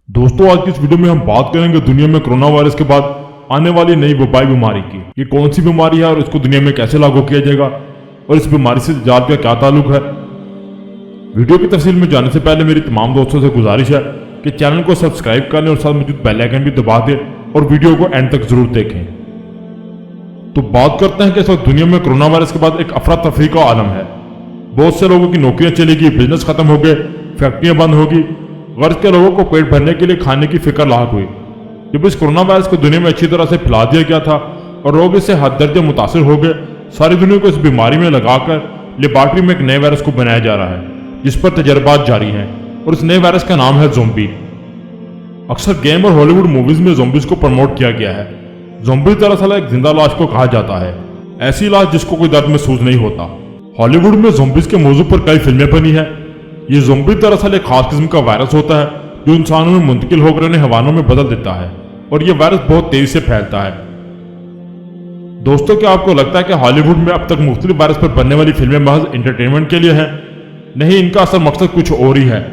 दोस्तों, आज की इस वीडियो में हम बात करेंगे दुनिया में कोरोना वायरस के बाद आने वाली नई वबाई बीमारी की। ये कौन सी बीमारी है और इसको दुनिया में कैसे लागू किया जाएगा और इस बीमारी से दज्जाल का क्या ताल्लुक है। वीडियो की तफसील में जाने से पहले मेरी तमाम दोस्तों से गुजारिश है कि चैनल को सब्सक्राइब कर लें और साथ मौजूद बेल आइकन भी दबा दें और वीडियो को एंड तक जरूर देखें। तो बात करते हैं कि इस वक्त दुनिया में कोरोना वायरस के बाद एक अफरा तफरी का आलम है। बहुत से लोगों की नौकरियां चलेगी, बिजनेस खत्म हो गए, फैक्ट्रियां बंद होगी, गर्ज के लोगों को पेट भरने के लिए खाने की फिक्र लाक हुई। जब इस कोरोना वायरस को दुनिया में अच्छी तरह से फैला दिया गया था और लोग इससे हद दर्जे मुतासिर हो गए, सारी दुनिया को इस बीमारी में लगाकर लेबॉर्ट्री में एक नए वायरस को बनाया जा रहा है जिस पर तजर्बात जारी हैं और इस नए वायरस का नाम है ज़ोंबी। अक्सर गेम और हॉलीवुड मूवीज में ज़ोंबीज को प्रमोट किया गया है। ज़ोंबी दरअसल एक जिंदा लाश को कहा जाता है, ऐसी लाश जिसको कोई दर्द महसूस नहीं होता। हॉलीवुड में ज़ोंबीज के मौजू पर कई फिल्में बनी है। ये ज़ोंबी दरअसल एक खास किस्म का वायरस होता है जो इंसानों में मुंतकिल होकर उन्हें हैवानों में बदल देता है और ये वायरस बहुत तेजी से फैलता है। दोस्तों, क्या आपको लगता है कि हॉलीवुड में अब तक मुख्तलिफ वायरस पर बनने वाली फिल्में महज एंटरटेनमेंट के लिए हैं? नहीं, इनका असल मकसद कुछ और ही है।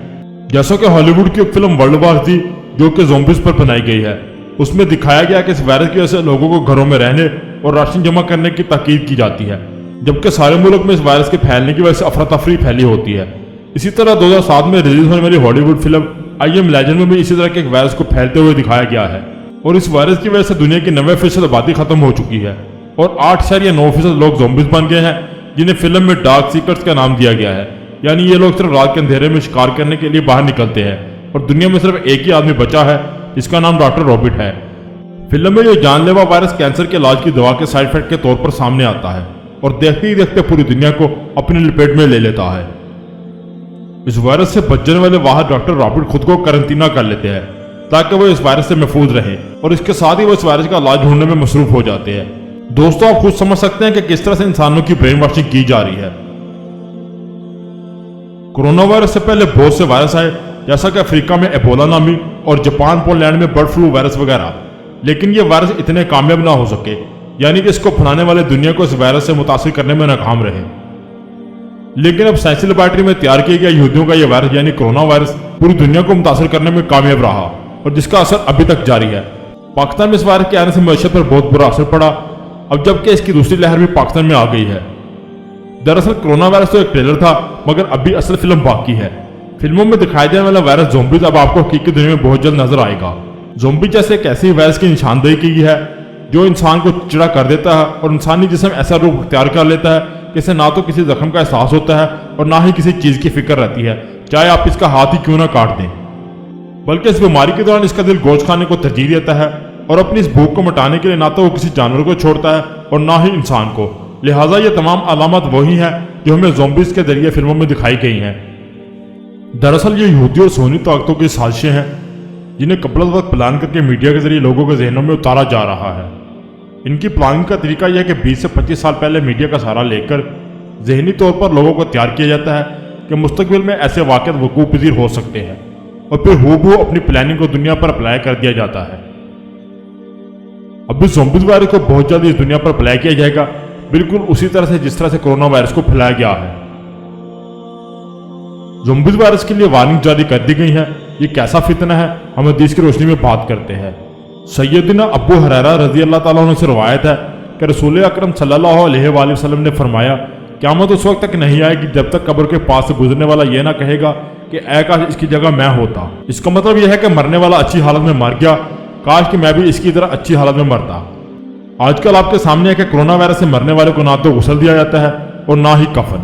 जैसा कि हॉलीवुड की एक फिल्म वर्ल्ड वार थी जो कि ज़ोंबीज पर बनाई गई है, उसमें दिखाया गया कि इस वायरस की वजह से लोगों को घरों में रहने और राशन जमा करने की ताकीद की जाती है, जबकि सारे मुल्क में इस वायरस के फैलने की वजह से अफरा तफरी फैली होती है। इसी तरह 2007 में रिलीज होने वाली Hollywood film I am legend में भी इसी तरह के एक वायरस को फैलते हुए दिखाया गया है और इस वायरस की वजह से दुनिया की 90% आबादी खत्म हो चुकी है और 8.9% लोग ज़ोंबीज बन गए हैं, जिन्हें फिल्म में डार्क सीकर्स का नाम दिया गया है। यानी ये लोग सिर्फ रात के अंधेरे में शिकार करने के लिए बाहर निकलते हैं और दुनिया में सिर्फ एक ही आदमी बचा है जिसका नाम डॉक्टर रॉबिट है। फिल्म में ये जानलेवा वायरस कैंसर के इलाज की दवा के साइड इफेक्ट के तौर पर सामने आता है और देखते ही देखते पूरी दुनिया को अपनी लपेट में ले लेता है। इस वायरस से बचने वाले वाहद डॉक्टर रॉबिट खुद को करंटीना कर लेते हैं ताकि वो इस वायरस से महफूज रहे और इसके साथ ही वो इस वायरस का इलाज ढूंढने में मसरूफ हो जाते हैं। दोस्तों, आप खुद समझ सकते हैं कि किस तरह से इंसानों की ब्रेन वॉशिंग की जा रही है। कोरोना वायरस से पहले बहुत से वायरस आए, जैसा कि अफ्रीका में एबोला नामी और जापान पोलैंड में बर्ड फ्लू वायरस वगैरह, लेकिन ये वायरस इतने कामयाब ना हो सके, यानी कि इसको फैलाने वाले दुनिया को इस वायरस से मुतासिर करने में नाकाम रहे। लेकिन अब साइंसी लेबॉर्ट्री में तैयार किया गया यहूदियों का यह वायरस यानी कोरोना वायरस पूरी दुनिया को मुतासिर करने में कामयाब रहा और जिसका असर अभी तक जारी है। पाकिस्तान में इस वायरस के आने से मईशत पर बहुत बुरा असर पड़ा, अब जबकि इसकी दूसरी लहर भी पाकिस्तान में आ गई है। दरअसल कोरोना वायरस तो एक ट्रेलर था, मगर अभी असल फिल्म बाकी है। फिल्मों में दिखाया जाने वाला वायरस ज़ोंबीज अब आपको हकीकी दुनिया में बहुत जल्द नजर आएगा। ज़ोंबी जैसे एक ऐसे वायरस की निशानदेही की है जो इंसान को चिड़ा कर देता है और इंसानी जिस्म ऐसा रूप अख्तियार कर लेता है कि इसे ना तो किसी जख्म का एहसास होता है और ना ही किसी चीज की फिक्र रहती है, चाहे आप इसका हाथ ही क्यों ना काट दें। बल्कि इस बीमारी के दौरान इसका दिल गोश्त खाने को तरजीह देता है और अपनी इस भूख को मिटाने के लिए ना तो वो किसी जानवर को छोड़ता है और ना ही इंसान को। लिहाजा ये तमाम अलामत वही हैं जो हमें ज़ोंबीज के जरिए फिल्मों में दिखाई गई हैं। दरअसल ये यहूदी और सोनी ताकतों की साजिशें हैं जिन्हें कबल वक्त प्लान करके मीडिया के जरिए लोगों के जहनों में उतारा जा रहा है। इनकी प्लानिंग का तरीका यह है कि 20 से 25 साल पहले मीडिया का सहारा लेकर जहनी तौर पर लोगों को तैयार किया जाता है कि मुस्तकबिल में ऐसे वाक़यात वकूअ पज़ीर हो सकते हैं और फिर हूबहू अपनी प्लानिंग को दुनिया पर अप्लाई कर दिया जाता है। अब इस ज़ोंबीज वायरस को बहुत जल्द इस दुनिया पर अप्लाई किया जाएगा, बिल्कुल उसी तरह से जिस तरह से कोरोना वायरस को फैलाया गया है। ज़ोंबीज वायरस के लिए वार्निंग जारी कर दी गई है। ये कैसा फितना है, हम हदीस की रोशनी में बात करते हैं। सैयदना अबू हुरैरा रज़ी अल्लाह ताला अन्हु से रवायत है कि रसूल अकरम सल्लल्लाहु अलैहि वसल्लम ने फरमाया, क़यामत उस वक्त तक नहीं आएगी जब तक कब्र के पास से गुजरने वाला यह ना कहेगा कि ऐ काश इसकी जगह मैं होता। इसका मतलब यह है कि मरने वाला अच्छी हालत में मर गया, काश कि मैं भी इसकी तरह अच्छी हालत में मरता। आजकल आपके सामने है कि कोरोना वायरस से मरने वाले को ना तो गुस्ल दिया जाता है और ना ही कफन।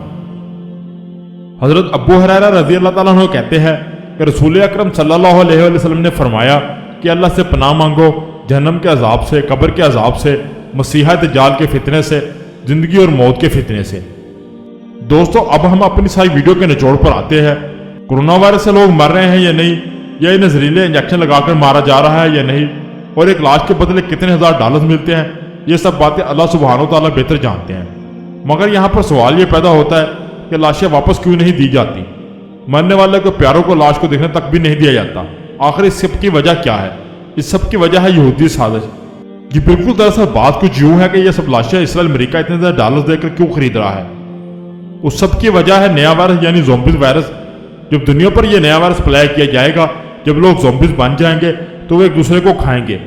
हजरत अबू हुरैरा रज़ी अल्लाह ताला अन्हु कहते हैं कि रसूल अकरम सल्लल्लाहु अलैहि वसल्लम ने फरमाया कि अल्लाह से पनाह मांगो जहन्नम के अजाब से, कब्र के अजाब से, मसीहा दज्जाल के फितने से, जिंदगी और मौत के फितने से। दोस्तों अब हम अपनी सारी वीडियो के निचोड़ पर आते हैं। कोरोना वायरस से लोग मर रहे हैं या नहीं, या इन जहरीले इंजेक्शन लगाकर मारा जा रहा है या नहीं, और एक लाश के बदले कितने हजार डॉलर मिलते हैं, ये सब बातें अल्लाह सुब्हानो तआला बेहतर जानते हैं। मगर यहाँ पर सवाल ये पैदा होता है कि लाशें वापस क्यों नहीं दी जाती? मरने वाले को प्यारों को लाश को देखने तक भी नहीं दिया जाता। आखिर इस सब की वजह क्या है? इस सब की वजह है यहूदी साजिश। ये बिल्कुल दरअसल बात कुछ यूं है कि ये सब लाशें इसराइल अमेरिका इतने ज्यादा डॉलर देकर क्यों खरीद रहा है? उस सब की वजह है नया वायरस यानी ज़ॉम्बीज़ वायरस। जब दुनिया पर यह नया वायरस फैलाया किया जाएगा, जब लोग ज़ॉम्बीज़ बन जाएंगे तो वे एक दूसरे को खाएंगे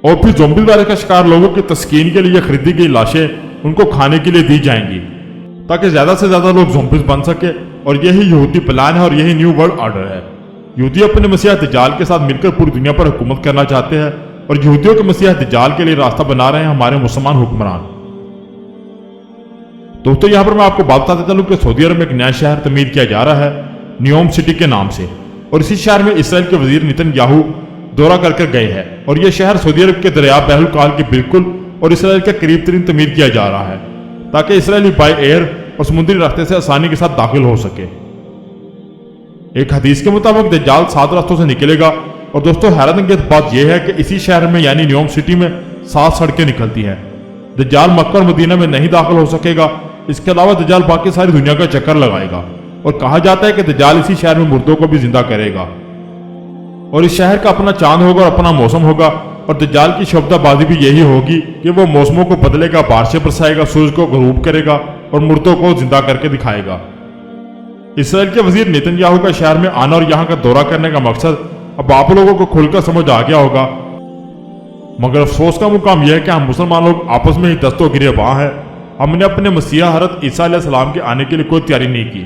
और फिर ज़ॉम्बीज़ वायरस का शिकार लोगों की तस्कीन के लिए खरीदी गई लाशें उनको खाने के लिए दी जाएंगी ताकि ज्यादा से ज्यादा लोग ज़ॉम्बीज़ बन सके। और यही यहूदी प्लान है और यही न्यू वर्ल्ड ऑर्डर है। यहूदी अपने मसीहा दज्जाल के साथ मिलकर पूरी दुनिया पर हुकूमत करना चाहते हैं और यहूदियों के मसीहा दज्जाल के लिए रास्ता बना रहे हैं हमारे मुसलमान हुक्मरान। दोस्तों यहाँ पर मैं आपको बात बताता चलूं कि सऊदी अरब में एक नया शहर तमीर किया जा रहा है नियोम सिटी के नाम से, और इसी शहर में इसराइल के वजीर नेतन्याहू दौरा कर गए हैं। और यह शहर सऊदी अरब के दरिया बहरुल के बिल्कुल और इसराइल के करीब तरीन तमीर किया जा रहा है ताकि इसराइली बाय एयर और समुद्री रास्ते से आसानी के साथ दाखिल हो सके। एक हदीस के मुताबिक दज्जाल 7 रास्तों से निकलेगा। और दोस्तों हैरतअंगेज बात यह है कि इसी शहर में यानी नियोम सिटी में 7 सड़कें निकलती हैं। दज्जाल मक्का और मदीना में नहीं दाखिल हो सकेगा। इसके अलावा दज्जाल बाकी सारी दुनिया का चक्कर लगाएगा और कहा जाता है कि दज्जाल इसी शहर में मुर्दों को भी जिंदा करेगा और इस शहर का अपना चांद होगा और अपना मौसम होगा। और दज्जाल की शब्दाबाजी भी यही होगी कि वो मौसमों को बदलेगा, बारिशें बरसाएगा, सूरज को गरूब करेगा और मुर्दों को जिंदा करके दिखाएगा। इसराइल के वजीर नेतन्याहू का शहर में आना और यहाँ का दौरा करने का मकसद अब आप लोगों को खुलकर समझ आ गया होगा। मगर अफसोस का मुकाम यह है कि हम मुसलमान लोग आपस में ही दस्तों गिरेबां हैं। हमने अपने मसीहा हज़रत ईसा अलैहिस्सलाम के आने के लिए कोई तैयारी नहीं की,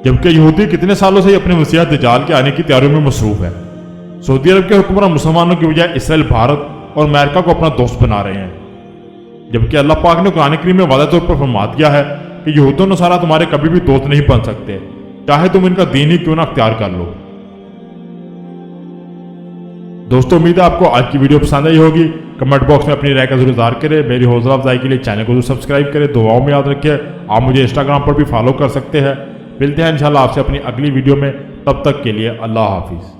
जबकि यहूदी कितने सालों से ही अपने मसीहा दज्जाल के आने की तैयारियों में मसरूफ है। सऊदी अरब के हुक्मरान मुसलमानों की बजाय इसराइल, भारत और अमेरिका को अपना दोस्त बना रहे हैं, जबकि अल्लाह पाक ने कुरान करीम में वाज़ेह तौर पर फरमा दिया है कि यहूदी नसारा तुम्हारे कभी भी दोस्त नहीं बन सकते, चाहे तुम इनका दीन ही क्यों ना अख्तियार कर लो। दोस्तों उम्मीद है आपको आज की वीडियो पसंद आई होगी। कमेंट बॉक्स में अपनी राय का जरूर इज़हार करें। मेरी हौसला अफजाई के लिए चैनल को जरूर सब्सक्राइब करें। दुआओं में याद रखिए। आप मुझे इंस्टाग्राम पर भी फॉलो कर सकते हैं। मिलते हैं इंशाल्लाह आपसे अपनी अगली वीडियो में। तब तक के लिए अल्लाह हाफिज़।